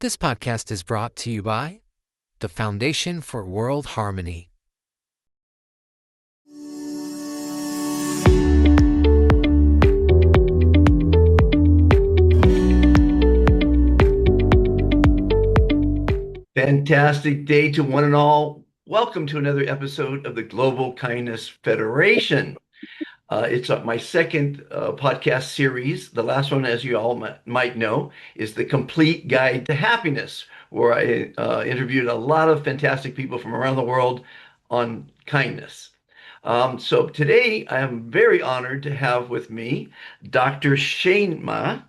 This podcast is brought to you by the Foundation for World Harmony. Fantastic day to one and all. Welcome to another episode of the Global Kindness Federation. It's my second podcast series. The last one, as you all might know, is The Complete Guide to Happiness, where I interviewed a lot of fantastic people from around the world on kindness. So today I am very honored to have with me Dr. Shaymaa,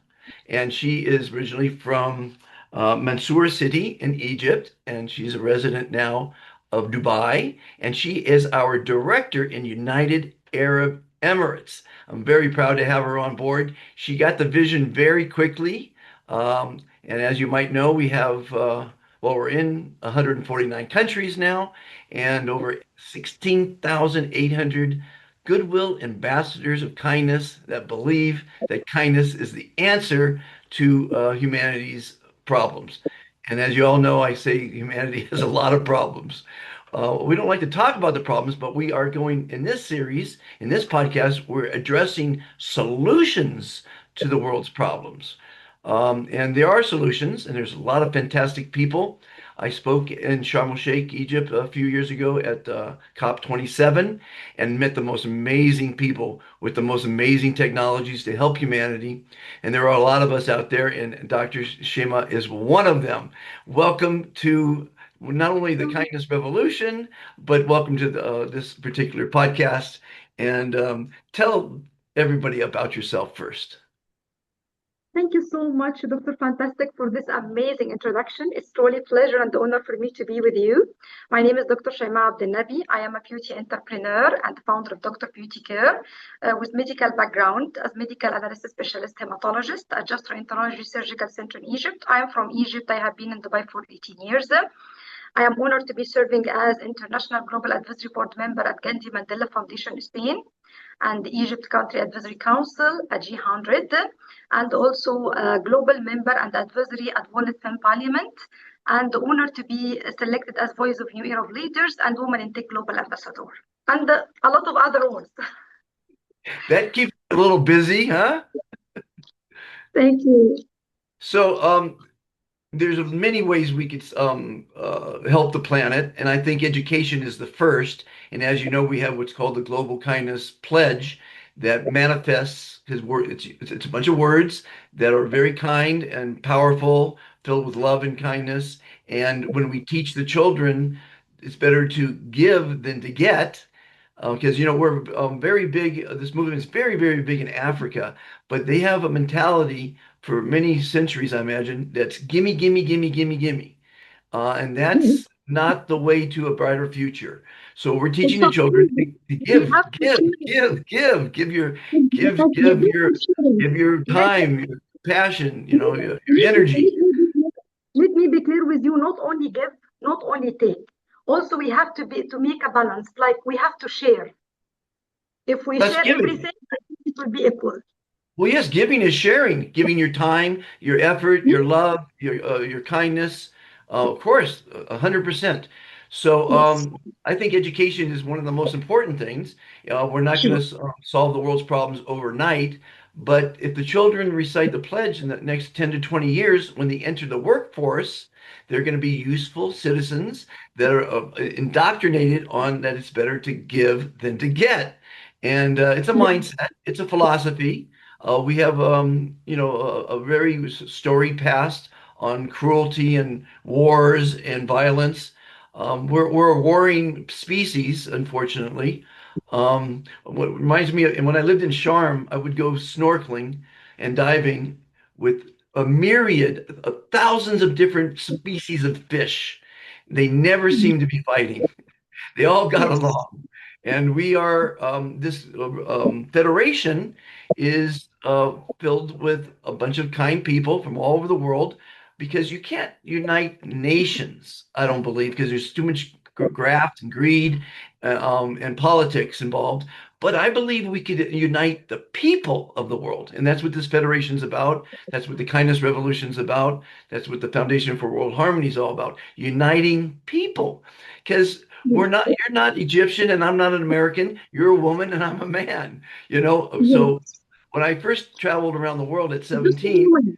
and she is originally from Mansour City in Egypt, and she's a resident now of Dubai, and she is our director in United Arab Emirates. I'm very proud to have her on board. She got the vision very quickly, and as you might know, we have we're in 149 countries now, and over 16,800 goodwill ambassadors of kindness that believe that kindness is the answer to humanity's problems. And as you all know, I say humanity has a lot of problems. We don't like to talk about the problems, but we are going in this series, in this podcast, we're addressing solutions to the world's problems. And there are solutions, and there's a lot of fantastic people. I spoke in Sharm el-Sheikh, Egypt, a few years ago at COP27 and met the most amazing people with the most amazing technologies to help humanity. And there are a lot of us out there, and Dr. Shaymaa is one of them. Welcome to not only the Kindness Revolution, but welcome to this particular podcast. And tell everybody about yourself first. Thank you so much, Dr. Fantastic, for this amazing introduction. It's truly a pleasure and honor for me to be with you. My name is Dr. Shaymaa Abdel Nabi. I am a beauty entrepreneur and founder of Dr. Beauty Care with medical background as medical analysis specialist hematologist at Gastroenterology Surgical Center in Egypt. I am from Egypt. I have been in Dubai for 18 years. I am honored to be serving as International Global Advisory Board member at Gandhi Mandela Foundation Spain and the Egypt Country Advisory Council at G100, and also a global member and advisory at World Femme Parliament, and honored to be selected as Voice of New Era of Leaders and Women in Tech Global Ambassador, and a lot of other roles. That keeps you a little busy, huh? Thank you. So, there's many ways we could help the planet, and I think education is the first. And as you know, we have what's called the Global Kindness Pledge that manifests, because it's a bunch of words that are very kind and powerful, filled with love and kindness. And when we teach the children, it's better to give than to get. Because we're very big. This movement is very, very big in Africa, but they have a mentality for many centuries, I imagine, that's gimme, gimme, gimme, gimme, gimme, and that's not the way to a brighter future. So we're teaching the children to give, give your time, your passion, your energy. Let me be clear with you. Not only give, not only take. Also, we have to make a balance. Like we have to share. If we share everything, it will be equal. Well, yes, giving is sharing, giving your time, your effort, your love, your kindness, of course, 100%. So I think education is one of the most important things. We're not going to solve the world's problems overnight, but if the children recite the pledge in the next 10 to 20 years, when they enter the workforce, they're going to be useful citizens that are indoctrinated on that it's better to give than to get. And it's a mindset, it's a philosophy. We have, a very storied past on cruelty and wars and violence. We're a warring species, unfortunately. What reminds me of, and when I lived in Sharm, I would go snorkeling and diving with a myriad of thousands of different species of fish. They never seem to be fighting. They all got along. And we are, this federation is filled with a bunch of kind people from all over the world because you can't unite nations, I don't believe, because there's too much graft and greed and politics involved. But I believe we could unite the people of the world. And that's what this federation's about. That's what the Kindness Revolution's about. That's what the Foundation for World Harmony is all about. Uniting people. Because you're not Egyptian and I'm not an American. You're a woman and I'm a man. So Yes. when I first traveled around the world at Just a 17, human.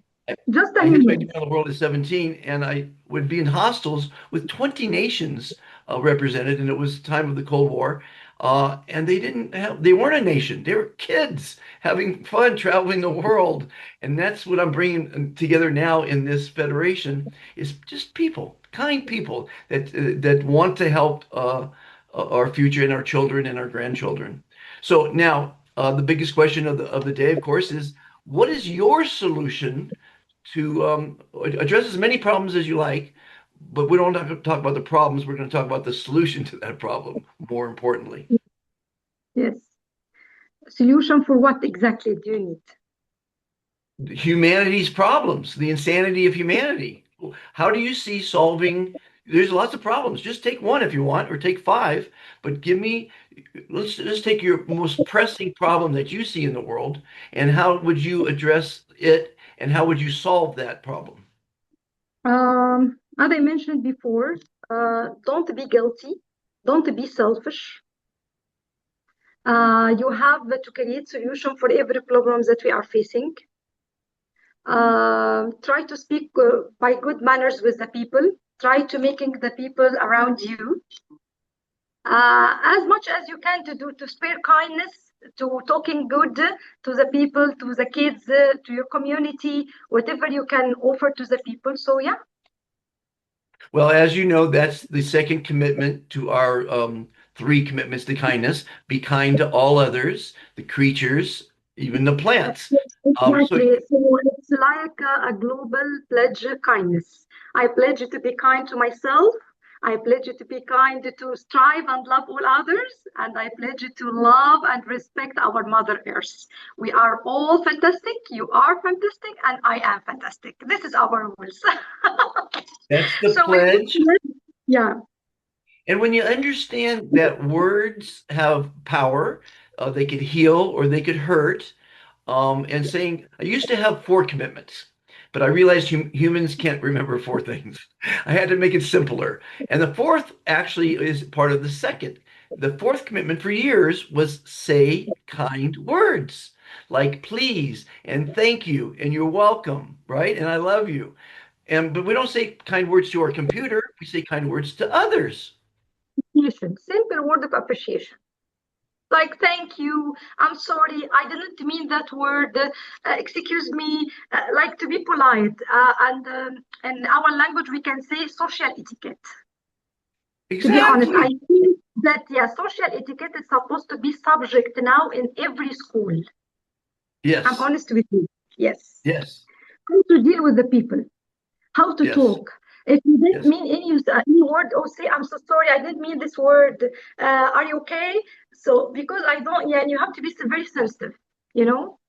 Just a I hitchhiked human. around the world at 17, and I would be in hostels with 20 nations represented, and it was the time of the Cold War. And they weren't a nation. They were kids having fun traveling the world. And that's what I'm bringing together now in this federation is just people, kind people that want to help our future and our children and our grandchildren. So now, the biggest question of the day, of course, is what is your solution to address as many problems as you like, but we don't have to talk about the problems. We're going to talk about the solution to that problem, more importantly. Yes. Solution for what exactly do you need? Humanity's problems, the insanity of humanity. How do you see solving? There's lots of problems. Just take one if you want, or take five, but let's take your most pressing problem that you see in the world, and how would you address it, and how would you solve that problem? As I mentioned before, don't be guilty, don't be selfish. You have to create solution for every problem that we are facing. Try to speak by good manners with the people. Try to making the people around you as much as you can to spare kindness, to talking good to the people, to the kids, to your community, whatever you can offer to the people. So yeah. Well, as you know, that's the second commitment to our three commitments to kindness. Be kind to all others, the creatures, even the plants. Yes, So exactly. So it's like a global pledge of kindness. I pledge to be kind to myself. I pledge to be kind to strive and love all others. And I pledge to love and respect our Mother Earth. We are all fantastic. You are fantastic. And I am fantastic. This is our rules. that's the So with this, pledge. yeah. And when you understand that words have power, they could heal or they could hurt. And saying, I used to have four commitments, but I realized humans can't remember four things. I had to make it simpler. And the fourth actually is part of the second. The fourth commitment for years was say kind words like please and thank you and you're welcome, right? And I love you. But we don't say kind words to our computer. We say kind words to others. Appreciation. Simple word of appreciation. Like thank you, I'm sorry, I didn't mean that word, excuse me, like to be polite, and in our language we can say social etiquette. To be honest, I Exactly. think that yeah, social etiquette is supposed to be subject now in every school. I'm Yes. honest with you. Yes. Yes. How to deal with the people, how to Yes. talk. If you didn't Yes. mean any word, oh, say, I'm so sorry, I didn't mean this word. Are you okay? So, because I don't, yeah, and you have to be very sensitive, you know?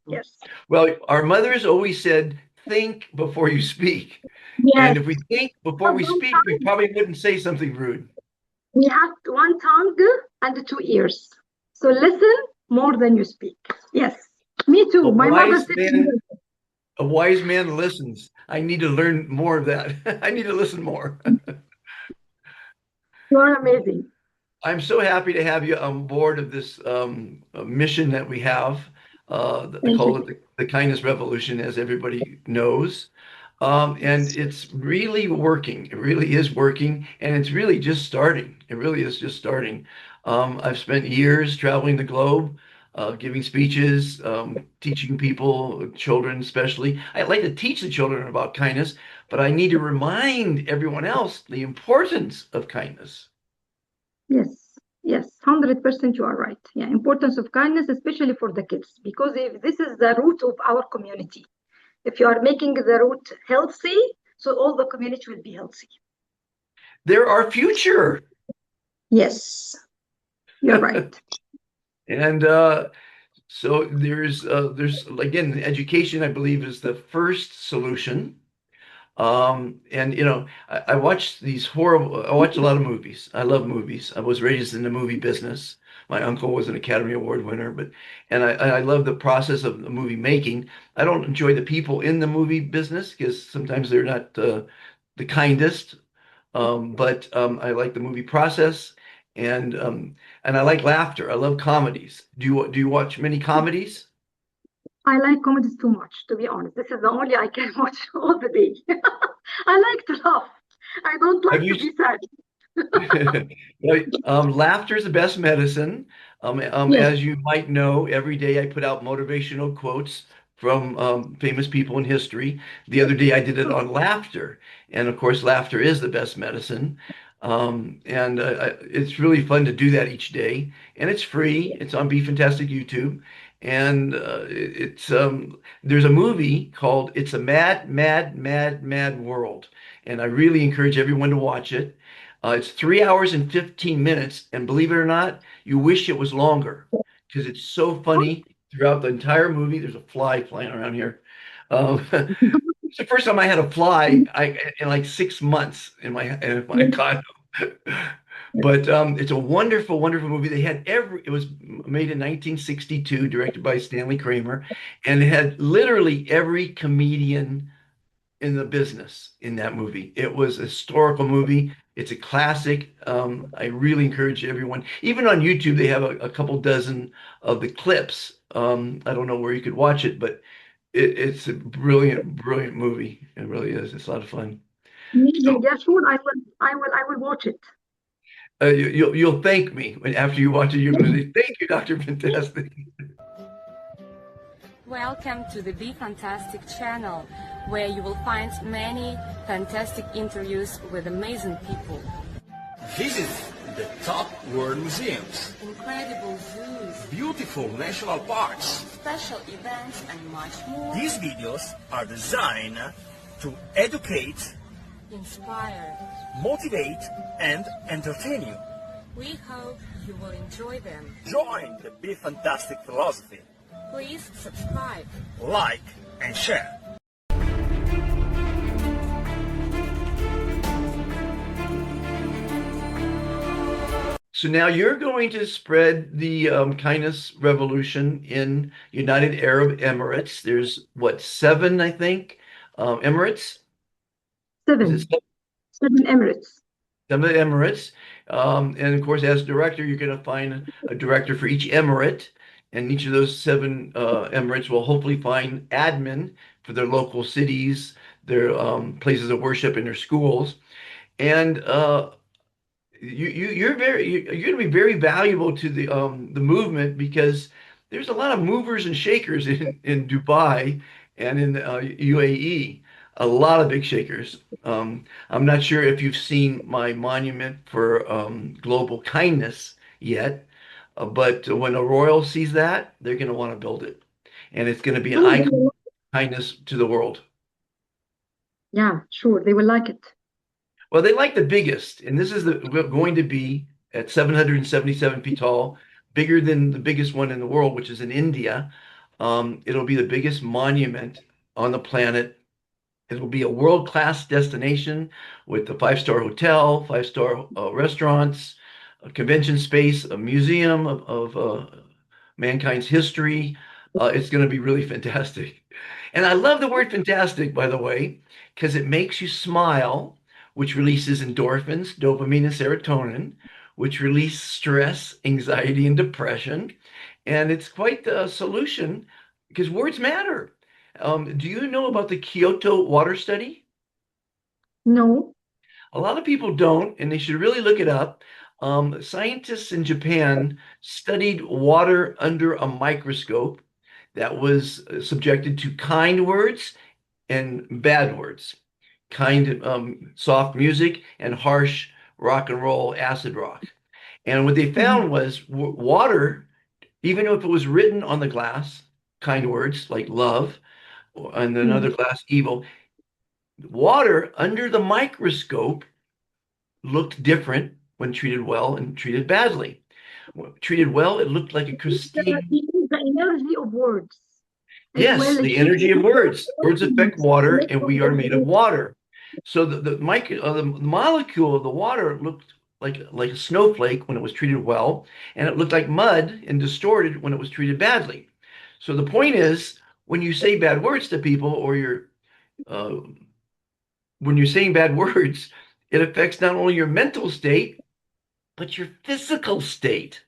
Yes. Well, our mothers always said, think before you speak. Yes. And if we think before Have we one speak, we tongue. probably wouldn't say something rude. We have one tongue and two ears. So listen more than you speak. Yes. Me A too. My mother wise said to man, me, a wise man listens. I need to learn more of that. I need to listen more. you are amazing. I'm so happy to have you on board of this mission that we have. I Thank you. call it the Kindness Revolution, as everybody knows. And it's really working. It really is working. And it's really just starting. It really is just starting. I've spent years traveling the globe, giving speeches, teaching people, children especially. I like to teach the children about kindness, but I need to remind everyone else the importance of kindness. Yes, yes, 100% you are right. Yeah, importance of kindness, especially for the kids, because if this is the root of our community. If you are making the root healthy, so all the community will be healthy. They're our future. Yes, you're right. And so there's again, education, I believe, is the first solution. And I watch these horrible. I watch a lot of movies. I love movies. I was raised in the movie business. My uncle was an Academy Award winner, and I love the process of the movie making. I don't enjoy the people in the movie business because sometimes they're not the kindest. But I like the movie process, and I like laughter. I love comedies. Do you watch many comedies? I like comedies too much, to be honest. This is the only I can watch all the day. I like to laugh. I don't Have like you to be sad. Right. Laughter is the best medicine. Yes. As you might know, every day I put out motivational quotes from famous people in history. The other day I did it on laughter. And of course, laughter is the best medicine. And it's really fun to do that each day. And it's free. It's on Be Fantastic YouTube. And there's a movie called It's a Mad, Mad, Mad, Mad World. And I really encourage everyone to watch it. It's 3 hours and 15 minutes, and believe it or not, you wish it was longer because it's so funny throughout the entire movie. There's a fly flying around here. It's the first time I had a fly in like 6 months in my condo. But it's a wonderful, wonderful movie. It was made in 1962, directed by Stanley Kramer, and it had literally every comedian in the business in that movie. It was a historical movie. It's a classic. I really encourage everyone. Even on YouTube, they have a couple dozen of the clips. I don't know where you could watch it, but it's a brilliant, brilliant movie. It really is. It's a lot of fun. So Amazing. Yeah, sure. I will watch it. you'll thank me after you watch it. You're going to say, "Thank you, Dr. Fantastic." Welcome to the Be Fantastic channel, where you will find many fantastic interviews with amazing people, Visit the top world museums, incredible zoos, beautiful national parks. special events, and much more. These videos are designed to educate, Inspire. motivate, and entertain you. We hope you will enjoy them. Join the Be Fantastic philosophy. Please subscribe. Like and share. So now you're going to spread the kindness revolution in United Arab Emirates. There's what, seven, I think, Emirates? Is it Seven. Seven Emirates. seven Emirates? And of course, as director, you're going to find a director for each emirate, and each of those seven emirates will hopefully find admin for their local cities, their places of worship, and their schools. And you're going to be very valuable to the movement because there's a lot of movers and shakers in Dubai and in UAE. A lot of big shakers. I'm not sure if you've seen my monument for global kindness yet, but when a royal sees that, they're going to want to build it, and it's going to be an Oh, icon of kindness to the world. yeah, sure. They will like it. Well, they like the biggest, and this is going to be at 777 feet tall, bigger than the biggest one in the world, which is in India. It'll be the biggest monument on the planet. It will be a world-class destination with a five-star hotel, five-star restaurants, a convention space, a museum of mankind's history. It's going to be really fantastic. And I love the word fantastic, by the way, because it makes you smile, which releases endorphins, dopamine, and serotonin, which release stress, anxiety, and depression. And it's quite the solution because words matter. Do you know about the Kyoto water study? No. A lot of people don't, and they should really look it up. Scientists in Japan studied water under a microscope that was subjected to kind words and bad words, kind soft music and harsh rock and roll acid rock. And what they Mhm. found was water, even if it was written on the glass, kind words like love, and another Mhm. glass evil, water under the microscope looked different when treated well and treated badly. When treated well, it looked like a pristine. It is the energy of words as Yes, well. It the changes energy of words. Words affect emotions, water, and we are made of water. So the molecule of the water looked like a snowflake when it was treated well, and it looked like mud and distorted when it was treated badly. So the point is, when you say bad words to people, or uh, when you're saying bad words, it affects not only your mental state, but your physical state.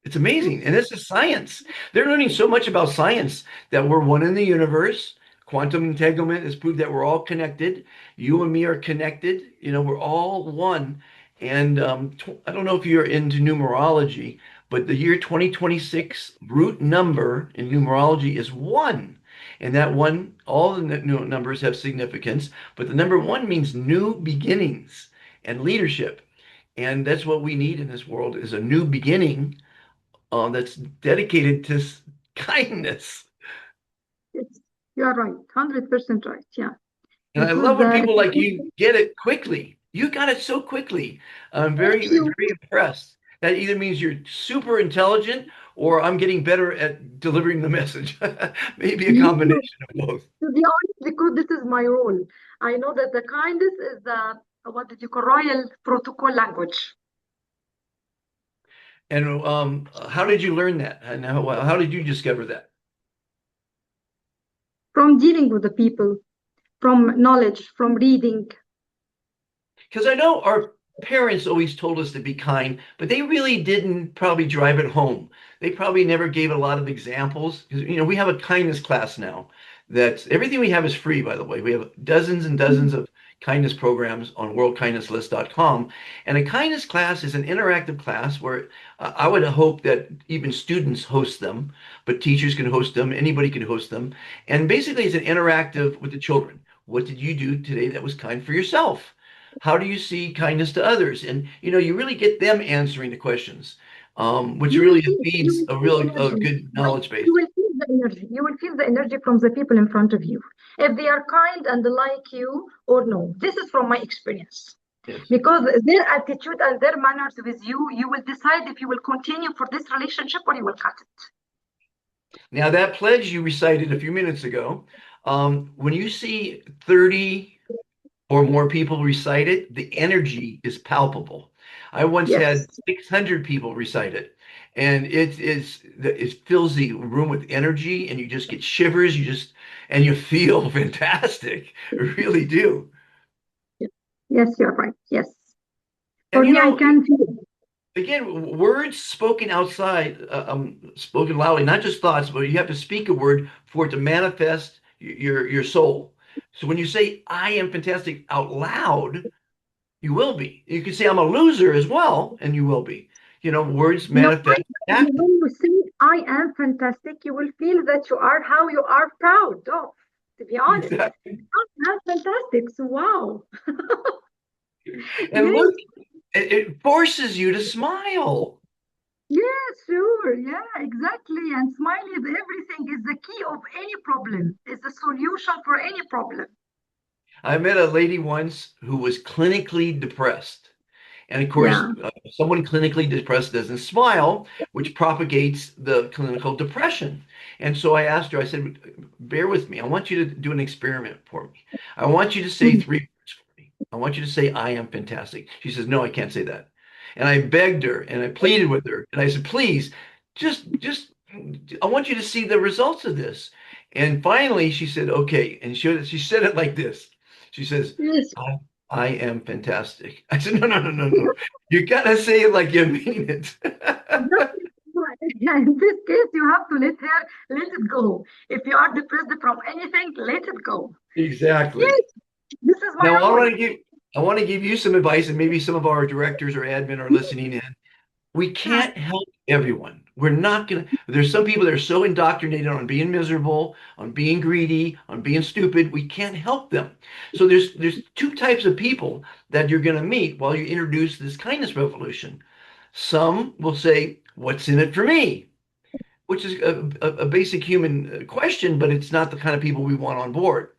It's amazing. And this is science. They're learning so much about science that we're one in the universe. Quantum entanglement has proved that we're all connected. You and me are connected. We're all one. And I don't know if you're into numerology, but the year 2026 root number in numerology is one. And that one, all the numbers have significance, but the number one means new beginnings and leadership. And that's what we need in this world is a new beginning that's dedicated to kindness. It's, you're right, 100% right. Yeah, And I because love when people like you get it quickly. You got it so quickly. I'm thank very, you. very impressed. That either means you're super intelligent or I'm getting better at delivering the message. Maybe a You, combination of both. to be honest, because this is my role. I know that the kindness is the what did you call royal protocol language. And how did you learn that? And how did you discover that? From dealing with the people, from knowledge, from reading. Because I know our parents always told us to be kind, but they really didn't probably drive it home. They probably never gave a lot of examples. Because, we have a kindness class now. That's everything we have is free, by the way. We have dozens and dozens of kindness programs on worldkindnesslist.com. And a kindness class is an interactive class where I would hope that even students host them, but teachers can host them, anybody can host them. And basically, it's an interactive with the children. What did you do today that was kind for yourself? How do you see kindness to others? And you really get them answering the questions, which really You feeds will a feel real energy. good knowledge base. You will feel the energy. You will feel the energy from the people in front of you. If they are kind and like you or no. This is from my experience. Yes. Because their attitude and their manners with you, you will decide if you will continue for this relationship or you will cut it. Now that pledge you recited a few minutes ago, when you see 30 or more people recite it, the energy is palpable. I once had Yes. 600 people recite it, and it fills the room with energy, and you just get shivers. And you feel fantastic. You really do. Yes, you're right. Yes. And For me, I can feel it. again, words spoken outside, spoken loudly, not just thoughts, but you have to speak a word for it to manifest your soul. So when you say "I am fantastic" out loud, you will be. You can say "I'm a loser" as well, and you will be. Words Now, manifest action. when you say I am fantastic, you will feel that you are how you are proud of, to be honest. Exactly. I am fantastic. So, wow. And Yes, look, it forces you to smile. yes, sure. Yeah, exactly. And smile is everything, is the key of any problem, is the solution for any problem. I met a lady once who was clinically depressed. And of course, Yeah. someone clinically depressed doesn't smile, which propagates the clinical depression. And so I asked her, I said, bear with me. I want you to do an experiment for me. I want you to say Mm. 3 words for me. I want you to say, "I am fantastic." She says, "No, I can't say that." And I begged her and I pleaded with her. And I said, "Please, just, I want you to see the results of this." And finally, she said, "Okay." And she said it like this. She says, Yes. I am fantastic. I said, no, no, no, no, no. You gotta say it like you mean it. Yeah, in this case, you have to let it go. If you are depressed from anything, let it go. Exactly. Yes, this is my Now role. I want to give you some advice, and maybe some of our directors or admin are listening in. We Yeah. can't help everyone. We're not gonna. There's some people that are so indoctrinated on being miserable, on being greedy, on being stupid. We can't help them. So there's two types of people that you're gonna meet while you introduce this kindness revolution. Some will say, "What's in it for me?" Which is a basic human question, but it's not the kind of people we want on board.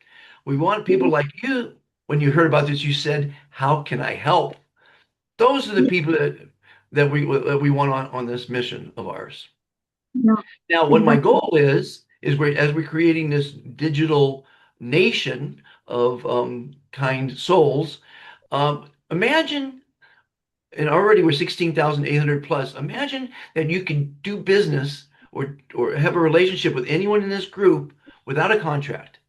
We want people like you. When you heard about this, you said, "How can I help?" Those are the Yeah. people that we want on this mission of ours. No, Now, what my exactly. goal is as we're creating this digital nation of kind souls. Imagine, and already we're 16,800 plus. Imagine that you can do business or have a relationship with anyone in this group without a contract,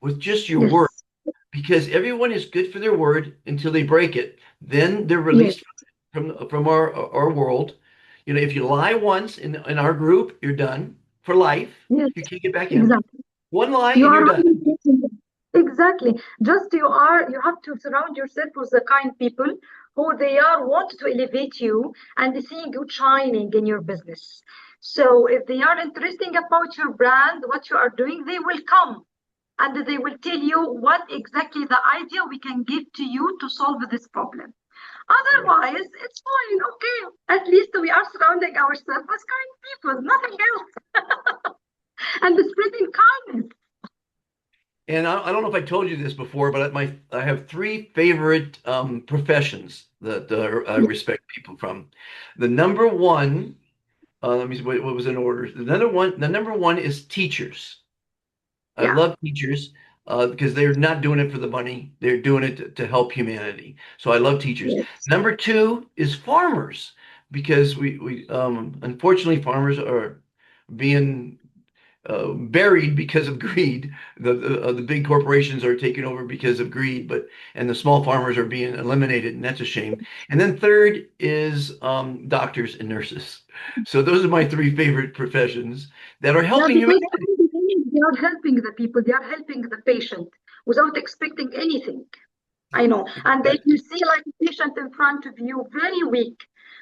with just your word, Yes. because everyone is good for their word until they break it. Then they're Yes. released from our world. You know, if you lie once in our group, you're done for life. Yes. You can't get back in. Exactly. One lie You and are you're done. 100% exactly. Just you have to surround yourself with the kind people who they are want to elevate you and seeing you shining in your business. So if they are interested about your brand, what you are doing, they will come and they will tell you what exactly the idea we can give to you to solve this problem. Right. Otherwise, it's fine. Okay, at least we are surrounding ourselves with kind people, nothing else, and spreading kindness. And I don't know if I told you this before, but I have three favorite professions that I Yeah, respect people from. The number one, let me see what was in order. The number one is teachers. I yeah, love teachers because they're not doing it for the money. They're doing it to help humanity. So I love teachers. yes. Number two is farmers because we unfortunately farmers are being buried because of greed. The big corporations are taking over because of greed, and the small farmers are being eliminated, and that's a shame. And then third is doctors and nurses. So those are my three favorite professions that are Yeah, helping because humanity. in the beginning, they are helping the people, they are helping the patient without expecting anything. I know. And if you see like a patient in front of you, very weak,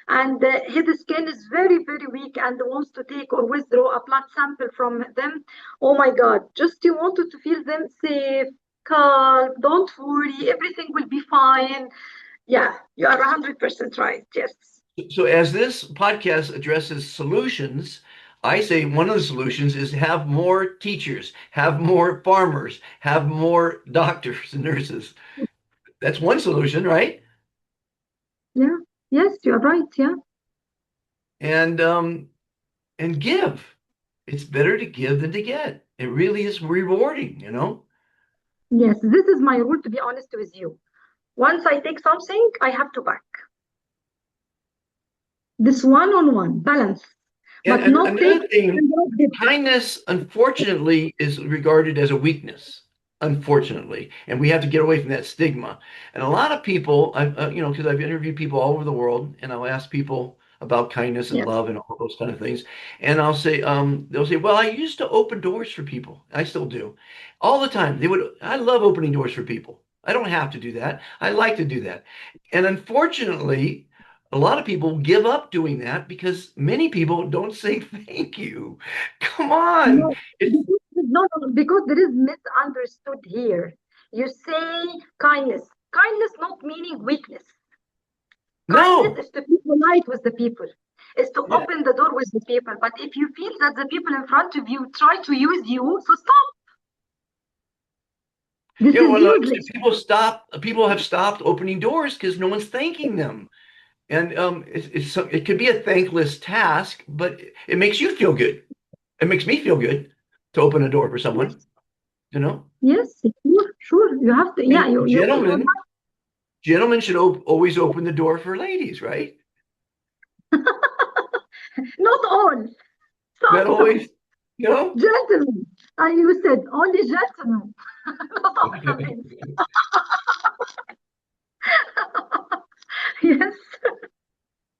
and his skin is very, very weak and wants to take or withdraw a blood sample from them, oh my God, just you wanted to feel them safe, calm, don't worry, everything will be fine. Yeah, you are 100% right. Yes. So as this podcast addresses solutions, I say one of the solutions is have more teachers, have more farmers, have more doctors and nurses. That's one solution, right? Yeah. Yes, you are right. Yeah. And give. It's better to give than to get. It really is rewarding, you know? Yes, this is my rule, to be honest with you. Once I take something, I have to back. This one-on-one balance, And, but and not take another thing, and not give. kindness, unfortunately, is regarded as a weakness, unfortunately, and we have to get away from that stigma. And a lot of people, because I've interviewed people all over the world, and I'll ask people about kindness and Yes. love and all those kind of things, and they'll say, "Well, I used to open doors for people. I still do, all the time. I love opening doors for people. I don't have to do that. I like to do that, and unfortunately." A lot of people give up doing that because many people don't say thank you. Come on. No, It's no, because there is misunderstood here. You say kindness. Kindness not meaning weakness. Kindness no. is to be polite with the people, is to Yeah. open the door with the people. But if you feel that the people in front of you try to use you, so stop. This Yeah, is well, useless. people have stopped opening doors because no one's thanking them. And it could be a thankless task, but it makes you feel good. It makes me feel good to open a door for someone, Yes, you know? yes, sure, sure. You have to, yeah, And you gentlemen should always open the door for ladies, right? not all, Not some. always, you know? Gentlemen. You said only gentlemen, not all men. Yes.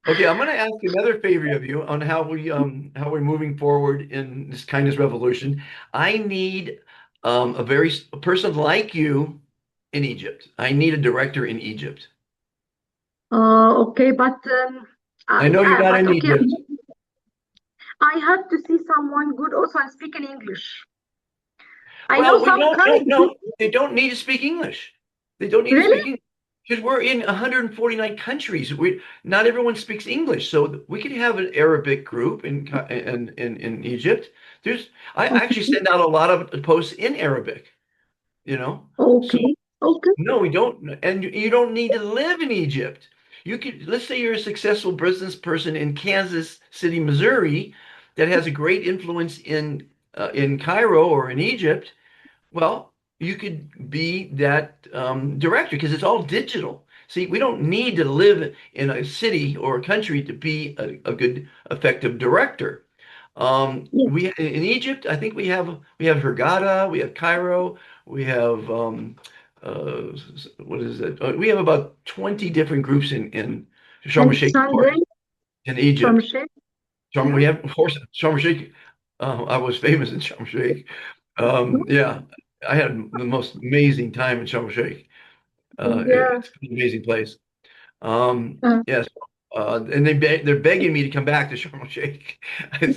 Okay, I'm going to ask another favor of you on how we're moving forward in this kindness revolution. I need a person like you in Egypt. I need a director in Egypt. Okay, but I know you're not but in okay, Egypt. I have to see someone good also and speak in English. I know Well, we some don't kind no no. They don't need to speak English. They don't need to really? speak English because we're in 149 countries. We not everyone speaks English, so we could have an Arabic group in Egypt. I actually Okay, send out a lot of posts in Arabic. You know, so okay, okay. no, we don't, and you don't need to live in Egypt. You could, let's say you're a successful business person in Kansas City, Missouri, that has a great influence in Cairo or in Egypt. Well, you could be that director because it's all digital. See, we don't need to live in a city or a country to be a good, effective director. Yes. We in Egypt, I think we have Hurghada, we have Cairo, we have what is it? We have about 20 different groups in Sharm el-Sheikh, of Alexandria, course, in Sharm Egypt. el-Sheikh. Sharm, Yeah. we have, of course, Sharm el-Sheikh. I was famous in Sharm el-Sheikh. Yeah, I had the most amazing time in Sharm el-Sheikh. Yeah. It's an amazing place. Uh, Yes, and they're begging me to come back to Sharm el-Sheikh.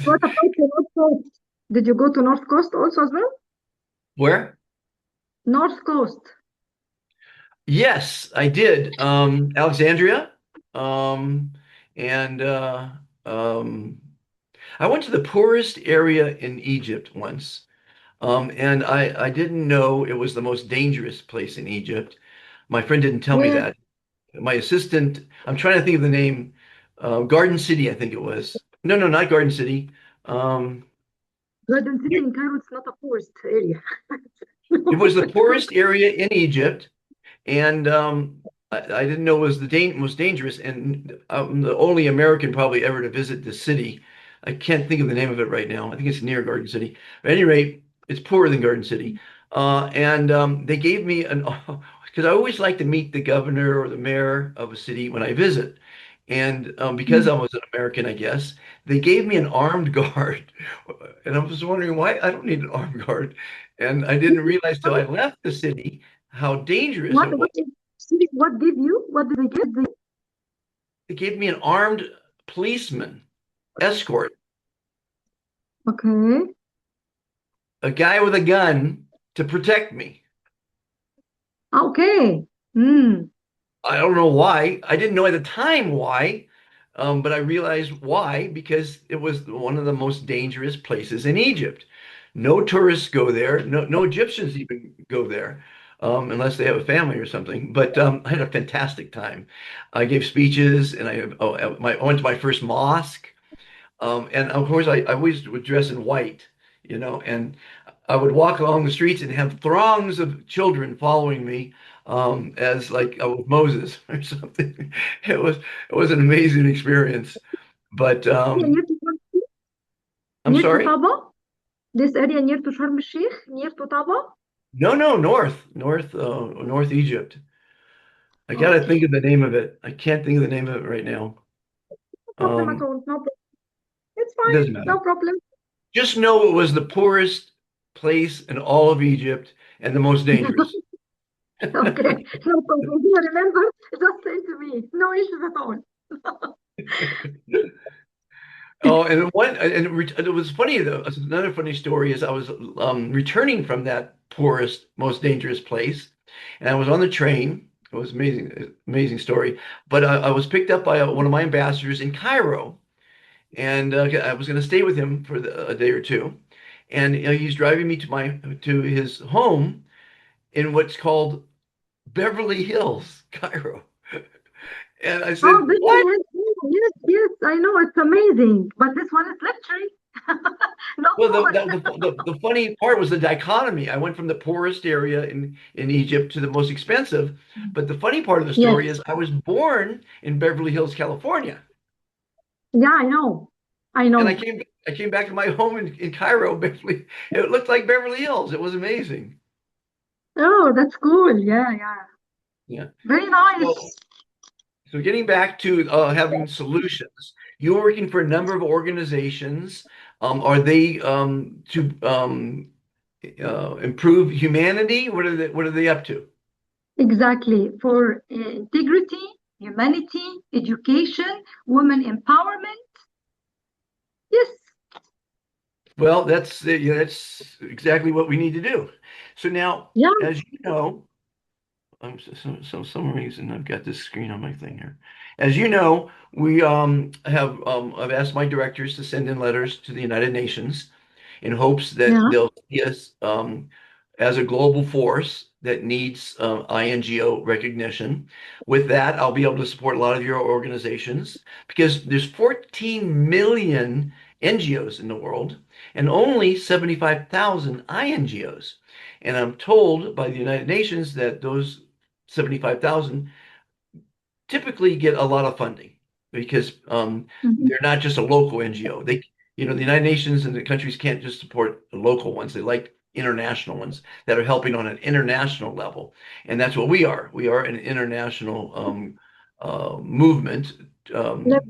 what about the North Coast? Did you go to North Coast also as well? Where? North Coast. Yes, I did. Alexandria, um, and um, I went to the poorest area in Egypt once. And I didn't know it was the most dangerous place in Egypt. My friend didn't tell me Where? that. My assistant, I'm trying to think of the name, Garden City, I think it was. No, no, not Garden City. Um, Garden City in Cairo, it's not a forest area. it was the poorest area in Egypt, and I didn't know it was the most dangerous. And I'm the only American probably ever to visit the city. I can't think of the name of it right now. I think it's near Garden City. But at any rate, it's poorer than Garden City. And they gave me an because I always like to meet the governor or the mayor of a city when I visit. And because I was an American, I guess, they gave me an armed guard. And I was wondering why I don't need an armed guard. And I didn't realize till I left the city how dangerous What, it was. what, what did you? What did they give? They gave me an armed policeman escort, Okay. a guy with a gun to protect me. Okay. Mm. I don't know why. I didn't know at the time why, but I realized why because it was one of the most dangerous places in Egypt. No tourists go there. No Egyptians even go there, unless they have a family or something. But I had a fantastic time. I gave speeches, and I went to my first mosque. And of course, I always would dress in white, and I would walk along the streets and have throngs of children following me, as like I was Moses or something. It was an amazing experience. But Yeah, I'm near to sorry? Taba? This area near to Sharm el-Sheikh, near to Taba? No, no, North Egypt. I gotta think Okay. of the name of it. I can't think of the name of it right now. No problem at Um, all. No problem. It's it fine. doesn't matter. No problem. Just know it was the poorest place in all of Egypt and the most dangerous. Okay. No problem. You remember? Just say to me. No issues at all. Oh, it was funny though. Another funny story is I was returning from that poorest, most dangerous place, and I was on the train. It was amazing, amazing story. But I was picked up by one of my ambassadors in Cairo, and I was going to stay with him for a day or two. And he's driving me to his home in what's called Beverly Hills, Cairo. And I Oh, said, Beverly "What?" Hills. Yes, yes, I know. It's amazing. But this one is luxury. Not Well, poor. the funny part was the dichotomy. I went from the poorest area in Egypt to the most expensive. But the funny part of the Yes. story is I was born in Beverly Hills, California, Yeah, I know. I and know. I came back to my home in Cairo, Beverly. It looked like Beverly Hills. It was amazing. Oh, that's cool. Yeah, yeah. Yeah. Very So nice. so getting back to having solutions, you're working for a number of organizations. Are they to improve humanity? What are they up to? Exactly. For integrity, humanity, education, women empowerment. Yes. Well, that's exactly what we need to do. So now, Yeah. as you know, some reason I've got this screen on my thing here. As you know, we I've asked my directors to send in letters to the United Nations in hopes that Yeah. they'll see us as a global force that needs INGO recognition. With that, I'll be able to support a lot of your organizations because there's 14 million NGOs in the world and only 75,000 INGOs. And I'm told by the United Nations that those 75,000 typically get a lot of funding because they're not just a local NGO. The United Nations and the countries can't just support the local ones. They like international ones that are helping on an international level. And that's what we are. We are an international movement Yep.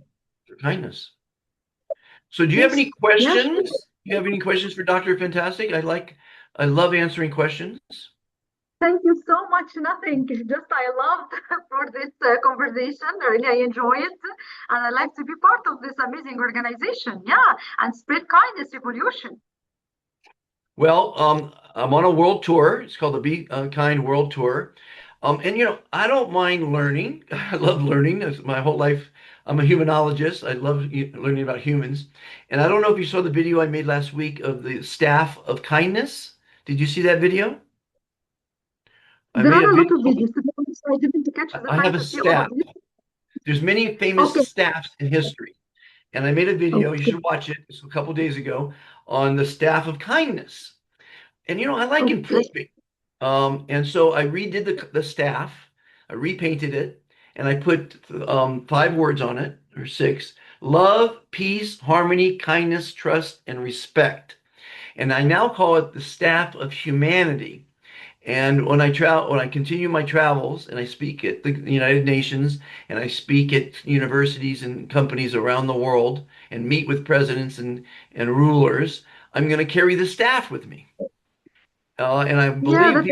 for kindness. So do you have Yes. any questions? Do you have any questions for Dr. Fantastic? I love answering questions. Thank you so much. Nothing. Just I loved for this conversation. Really, I enjoy it, and I like to be part of this amazing organization. Yeah, and spread kindness revolution. Well, I'm on a world tour. It's called the Be Kind World Tour. And I don't mind learning. I love learning. That's my whole life. I'm a humanologist. I love learning about humans. And I don't know if you saw the video I made last week of the staff of kindness. Did you see that video? I There made are a a lot video. of videos. To be honest, I didn't catch the I time have a to see all of staff. you. There's many famous Okay. staffs in history. And I made a video, you Okay. should watch it, it's a couple days ago, on the staff of kindness. And I like Okay. improving. And so I redid the staff, I repainted it, and I put 5 words on it, or 6: love, peace, harmony, kindness, trust, and respect. And I now call it the staff of humanity. And when I continue my travels and I speak at the United Nations and I speak at universities and companies around the world and meet with presidents and rulers, I'm going to carry the staff with me. And Yeah,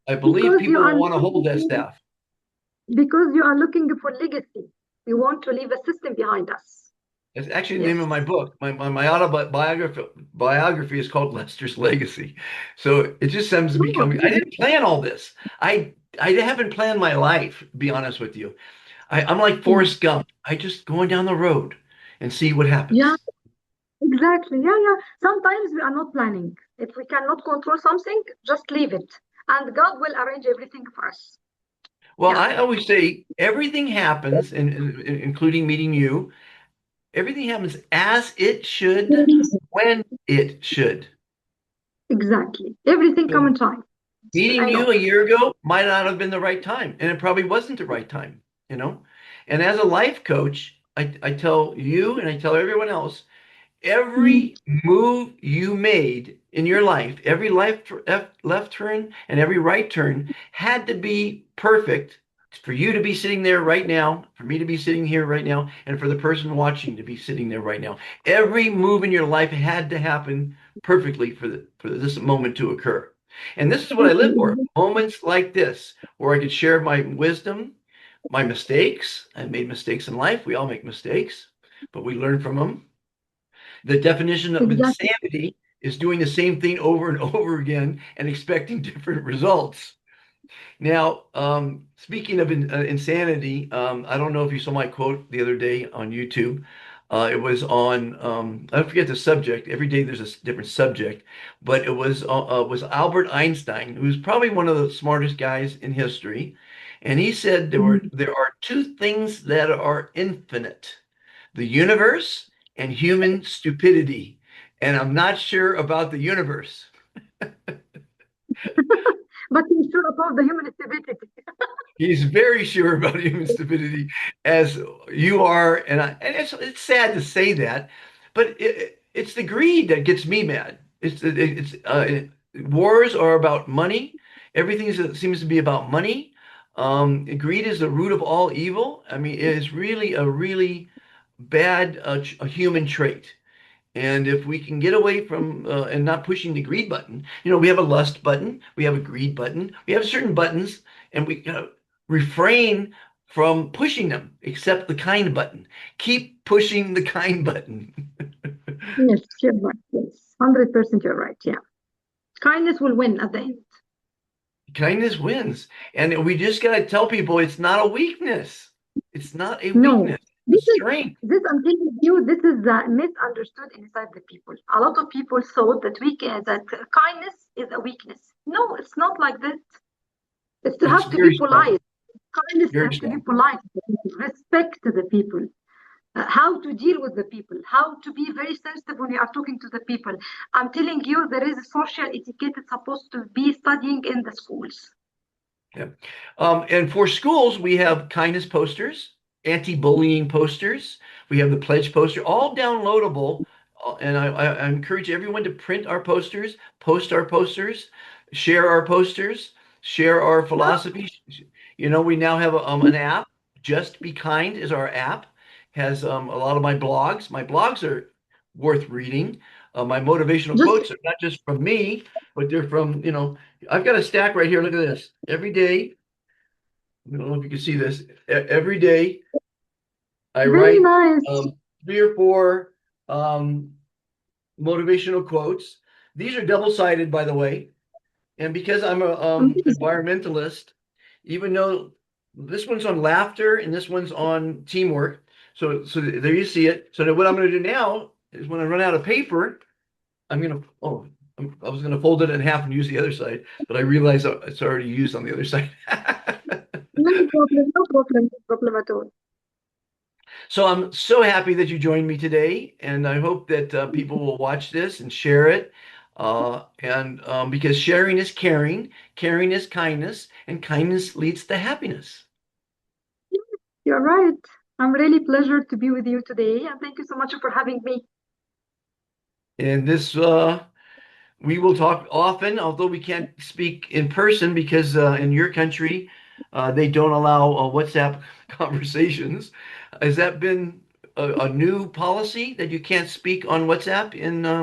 I believe because you people are will want to hold that looking staff. because you are looking for legacy. You want to leave a system behind us. It's actually the Yes. name of my book. My autobiography is called Lester's Legacy. So it just seems to be Oh, coming. I didn't plan all this. I haven't planned my life, to be honest with you. I'm like Forrest Gump. I just going down the road and see what yeah, happens. exactly. Yeah. Sometimes we are not planning. If we cannot control something, just leave it. And God will arrange everything for us. Well, Yeah, I always say everything happens, including meeting you. Everything happens as it should, when it should. exactly. Everything come So in time. meeting I you know. a year ago might not have been the right time, and it probably wasn't the right time, you know? And as a life coach, I tell you and I tell everyone else, every move you made in your life, every left turn and every right turn had to be perfect for you to be sitting there right now, for me to be sitting here right now, and for the person watching to be sitting there right now. Every move in your life had to happen perfectly for this moment to occur. And this is what I live for. Moments like this, where I could share my wisdom, my mistakes. I made mistakes in life. We all make mistakes, but we learn from them. The definition of Exactly. insanity is doing the same thing over and over again and expecting different results. Now, speaking of insanity, I don't know if you saw my quote the other day on YouTube. It was on, I forget the subject. Every day there's a different subject, but it was Albert Einstein, who's probably one of the smartest guys in history. And he said there are 2 things that are infinite: the universe and human stupidity. And I'm not sure about the universe. But he's sure about the human stupidity. He's very sure about human stupidity, as you are, and it's sad to say that, but it's the greed that gets me mad. Wars are about money. Seems to be about money. Greed is the root of all evil. I mean, it is really a really bad a human trait. And if we can get away from and not pushing the greed button, we have a lust button, we have a greed button, we have certain buttons, and we refrain from pushing them, except the kind button. Keep pushing the kind button. Yes, you're right. Yes, 100% you're right. Yeah. Kindness will win at the end. Kindness wins. And we just got to tell people it's not a weakness. It's not a No, weakness, it's a strength. I'm telling you, this is misunderstood inside the people. A lot of people thought that kindness is a weakness. No, it's not like that. It's to It's have to be very strong. polite. Kindness Very has to be strong. polite to the people. Respect to the people. how to deal with the people, how to be very sensitive when you are talking to the people. I'm telling you, there is a social etiquette that's supposed to be studying in the schools. Yeah. And for schools, we have kindness posters, anti-bullying posters. We have the pledge poster, all downloadable. And I encourage everyone to print our posters, post our posters, share our posters, share our philosophies. You know, we now have an app. Just Be Kind is our app. Has a lot of my blogs. My blogs are worth reading. My motivational Just quotes are not just from me, but they're from, you know, I've got a stack right here. Look at this. Every day, I don't know if you can see this. Every day, I very write nice. 3 or 4 um, motivational quotes. These are double-sided, by the way. And because I'm a Amazing. environmentalist, even though this one's on laughter and this one's on teamwork, so there you see it. So what I'm going to do now is when I run out of paper, I'm going to I was going to fold it in half and use the other side, but I realized it's already used on the other side. No problem, no problem, no problem at all. So I'm so happy that you joined me today, and I hope that people will watch this and share it. And because sharing is caring, caring is kindness, and kindness leads to happiness. You're right. I'm really pleased to be with you today, and thank you so much for having me. And this, we will talk often, although we can't speak in person because in your country, they don't allow WhatsApp conversations. Has that been a new policy that you can't speak on WhatsApp in No,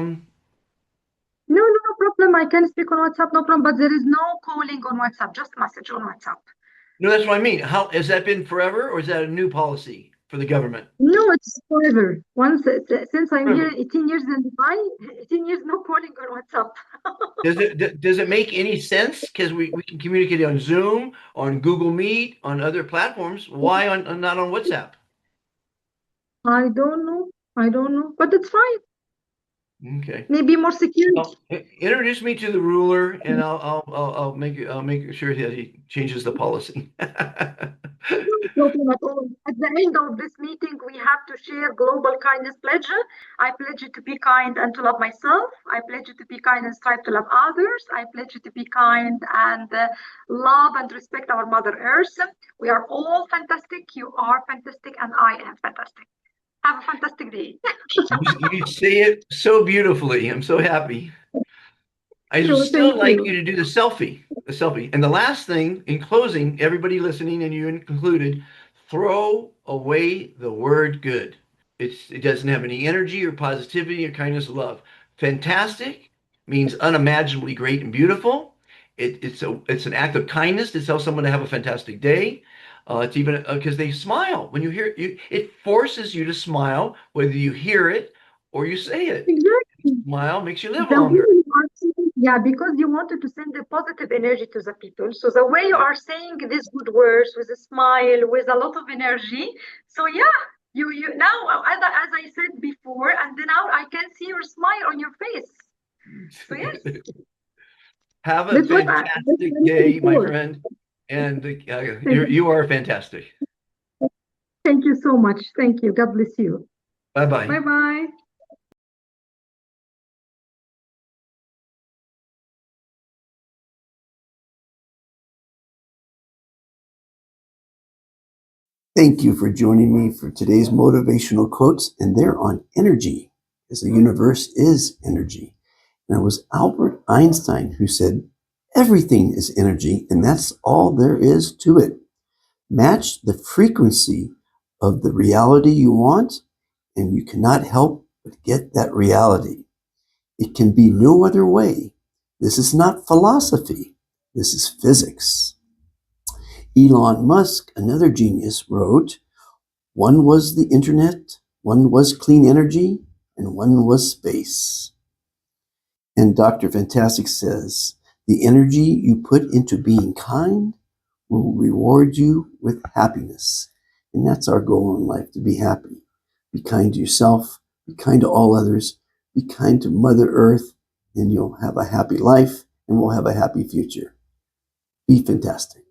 no, no problem. I can speak on WhatsApp, no problem, but there is no calling on WhatsApp, just message on WhatsApp. No, that's what I mean. How has that been forever, or is that a new policy for the government? No, it's forever. Since I'm here Forever. 18 years in Dubai, 18 years no calling on WhatsApp. Does it make any sense? Because we can communicate on Zoom, on Google Meet, on other platforms. Why not on WhatsApp? I don't know. I don't know, but it's fine. Okay. Maybe more security. Well, introduce me to the ruler, and I'll make sure that he changes the policy. No problem at all. At the end of this meeting, we have to share global kindness pledge. I pledge to be kind and to love myself. I pledge to be kind and strive to love others. I pledge to be kind and love and respect our Mother Earth. We are all fantastic. You are fantastic, and I am fantastic. Have a fantastic day. You say it so beautifully. I'm so happy. I would Sure, still thank like you. you to do the selfie. The selfie. And the last thing, in closing, everybody listening and you included, throw away the word good. It doesn't have any energy or positivity or kindness or love. Fantastic means unimaginably great and beautiful. It's an act of kindness to tell someone to have a fantastic day. It's even because they smile when you hear you. It forces you to smile, whether you hear it or you say it. Exactly. Smile makes you live The way longer. you are saying, yeah, because you wanted to send a positive energy to the people. So the way you Yeah. are saying these good words with a smile, with a lot of energy. So yeah, you now, as I said before, and then now I can see your smile on your face. So yes, Have a that's what that's fantastic what I'm looking day, my for. friend. And Thank you. you are fantastic. Thank you so much. Thank you. God bless you. Bye-bye. Bye bye. Thank you for joining me for today's motivational quotes, and they're on energy, because the universe is energy. And it was Albert Einstein who said, everything is energy, and that's all there is to it. Match the frequency of the reality you want, and you cannot help but get that reality. It can be no other way. This is not philosophy. This is physics. Elon Musk, another genius, wrote, one was the internet, one was clean energy, and one was space. And Dr. Fantastic says, the energy you put into being kind will reward you with happiness. And that's our goal in life, to be happy. Be kind to yourself, be kind to all others, be kind to Mother Earth, and you'll have a happy life, and we'll have a happy future. Be fantastic.